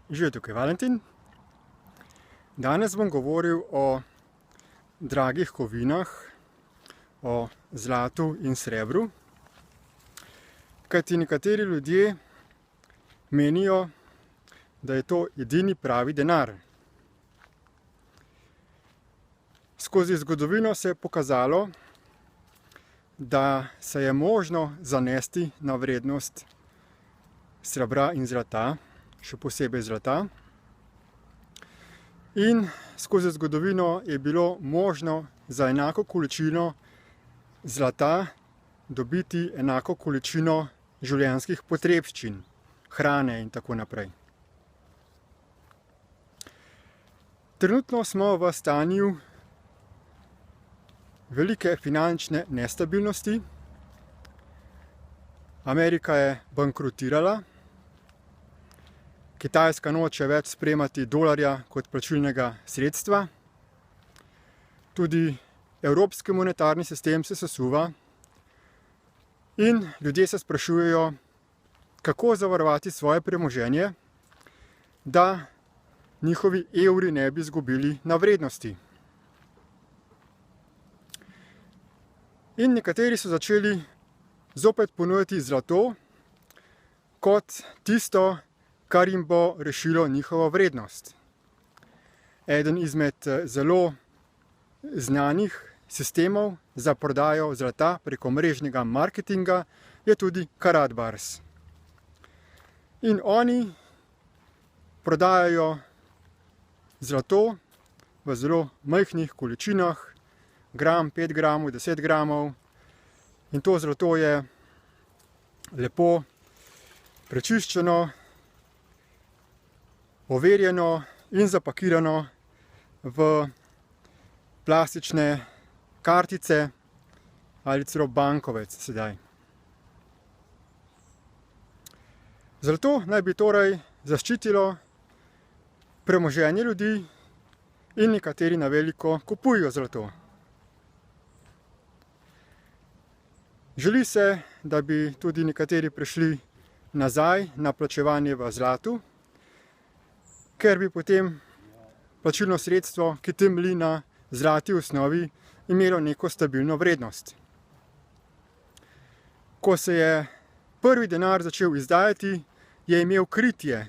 Živijo, tukaj Valentin. Danes bom govoril o dragih kovinah, o zlatu in srebru. Kajti nekateri ljudje menijo, da je to edini pravi denar. Skozi zgodovino se je pokazalo, da se je možno zanesti na vrednost srebra in zlata, še posebej zlata. In skozi zgodovino je bilo možno za enako količino zlata dobiti enako količino življenjskih potrebščin, hrane in tako naprej. Trenutno smo v stanju velike finančne nestabilnosti. Amerika je bankrotirala. Kitajska noče več sprejemati dolarja kot plačilnega sredstva. Tudi evropski monetarni sistem se sesuva in ljudje se sprašujejo, kako zavarovati svoje premoženje, da njihovi evri ne bi izgubili na vrednosti. In nekateri so začeli zopet ponujati zlato kot tisto, kar jim bo rešilo njihovo vrednost. Eden izmed zelo znanih sistemov za prodajo zlata preko mrežnega marketinga je tudi Karatbars. In oni prodajajo zlato v zelo majhnih količinah, gram, 5 gramov, 10 gramov. In to zlato je lepo prečiščeno, overjeno in zapakirano v plastične kartice ali celo bankovec sedaj. Zlato naj bi torej zaščitilo premoženje ljudi in nekateri na veliko kupujejo zlato. Želi se, da bi tudi nekateri prišli nazaj na plačevanje v zlatu, ker bi potem plačilno sredstvo, ki temelji na zlati osnovi, imelo neko stabilno vrednost. Ko se je prvi denar začel izdajati, je imel kritje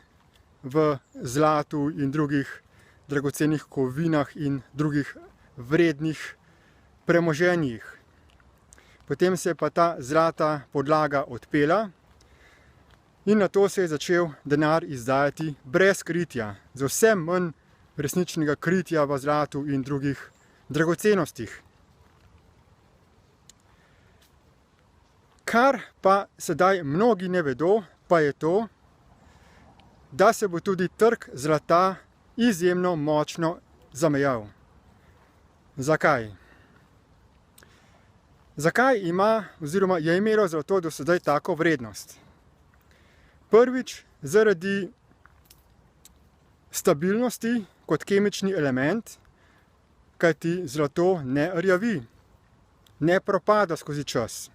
v zlatu in drugih dragocenih kovinah in drugih vrednih premoženjih. Potem se je pa ta zlata podlaga odpela in nato se je začel denar izdajati brez kritja, z vsem manj resničnega kritja v zlatu in drugih dragocenostih. Kar pa sedaj mnogi ne vedo, pa je to, da se bo tudi trg zlata izjemno močno zamejal. Zakaj? Zakaj ima oziroma je imelo zlato do sedaj tako vrednost? Prvič, zaradi stabilnosti kot kemični element, kajti zlato ne rjavi, ne propada skozi čas.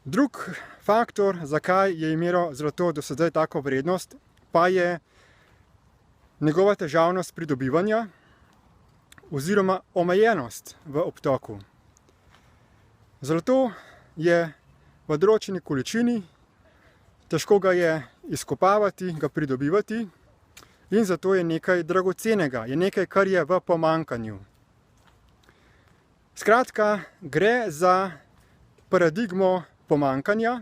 Drug faktor, zakaj je imelo zlato do sedaj tako vrednost, pa je njegova težavnost pridobivanja oziroma omejenost v obtoku. Zlato je v določeni količini, težko ga je izkopavati, ga pridobivati in zato je nekaj dragocenega, je nekaj, kar je v pomanjkanju. Skratka, gre za paradigmo pomanjkanja,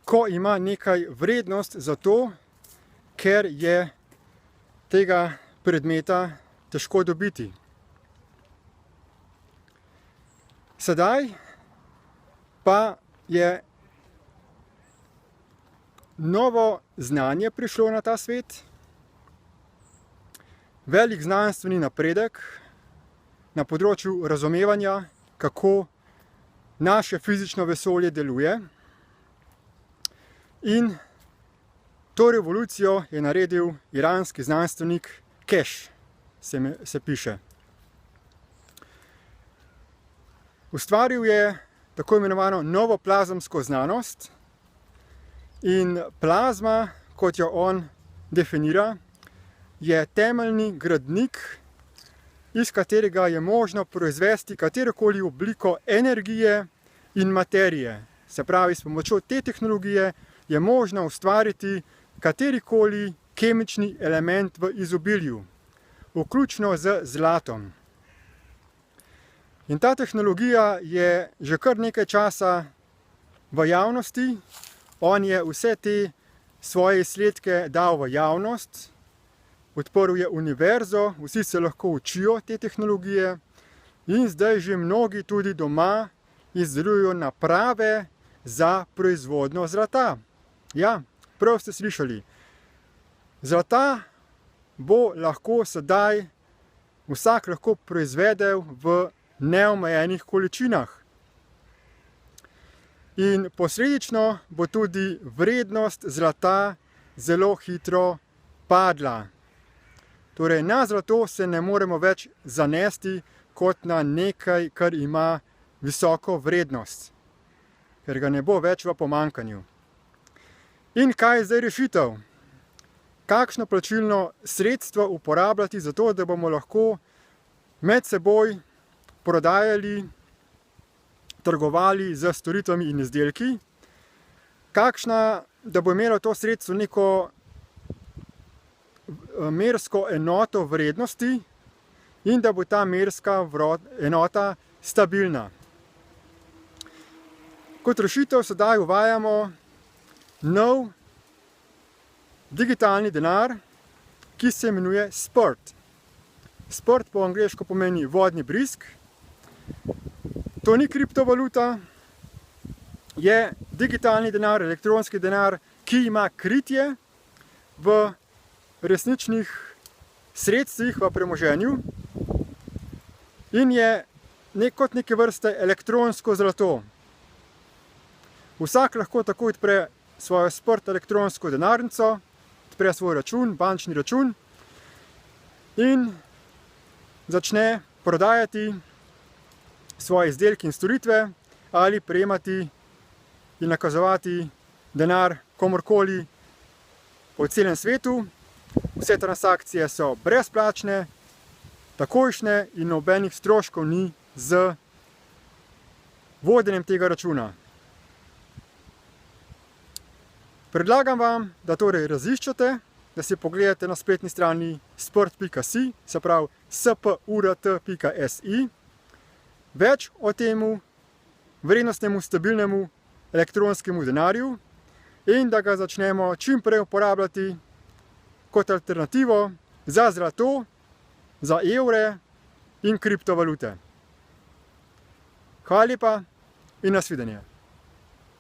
ko ima nekaj vrednost zato, ker je tega predmeta težko dobiti. Sedaj pa je novo znanje prišlo na ta svet, velik znanstveni napredek na področju razumevanja, kako naše fizično vesolje deluje. In to revolucijo je naredil iranski znanstvenik Keš, se piše. Ustvaril je tako imenovano novo plazemsko znanost, In plazma, kot jo on definira, je temeljni gradnik, iz katerega je možno proizvesti katerokoli obliko energije in materije. Se pravi, s pomočjo te tehnologije je možno ustvariti katerikoli kemični element v izobilju, vključno z zlatom. In ta tehnologija je že kar nekaj časa v javnosti. On je vse te svoje izsledke dal v javnost, odprl je univerzo, vsi se lahko učijo te tehnologije in zdaj že mnogi tudi doma izdelujejo naprave za proizvodnjo zlata. Ja, prav ste slišali. Zlata bo lahko sedaj vsak lahko proizvedel v neomejenih količinah. In posledično bo tudi vrednost zlata zelo hitro padla. Torej, na zlato se ne moremo več zanesti kot na nekaj, kar ima visoko vrednost, ker ga ne bo več v pomanjkanju. In kaj je zdaj rešitev? Kakšno plačilno sredstvo uporabljati za to, da bomo lahko med seboj prodajali, trgovali z storitvami in izdelki? Kakšna, da bo imelo to sredstvo neko mersko enoto vrednosti in da bo ta merska enota stabilna. Kot rešitev sedaj uvajamo nov digitalni denar, ki se imenuje Sprt. Sprt po angleško pomeni vodni brizg. To ni kriptovaluta, je digitalni denar, elektronski denar, ki ima kritje v resničnih sredstvih, v premoženju in je kot neke vrste elektronsko zlato. Vsak lahko tako odpre svojo Sprt elektronsko denarnico, odpre svoj račun, bančni račun in začne prodajati svoje izdelke in storitve ali prejemati in nakazovati denar komorkoli po celem svetu. Vse transakcije so brezplačne, takojšnje in nobenih stroškov ni z vodenjem tega računa. Predlagam vam, da torej raziščete, da si pogledate na spletni strani sprt.si, se pravi spurt.si, več o temu vrednostnemu, stabilnemu elektronskemu denarju in da ga začnemo čim prej uporabljati kot alternativo za zlato, za evre in kriptovalute. Hvala lepa in nasvidenje.